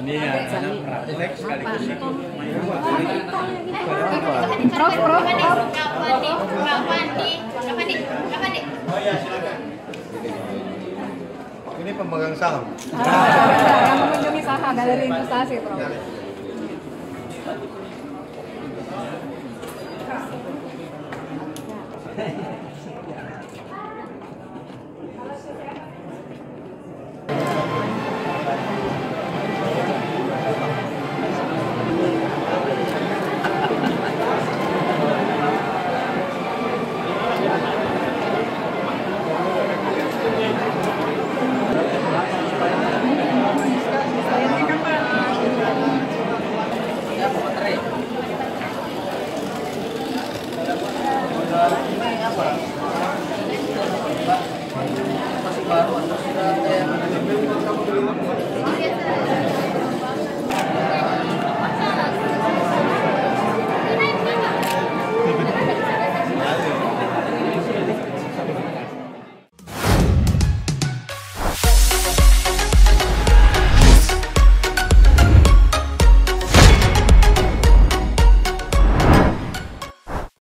Ini ya, praktek sekaligus ikut main. Ini pemegang saham. Yang mengunjungi Saha Galeri Investasi, Prof. Masih baru atau sudah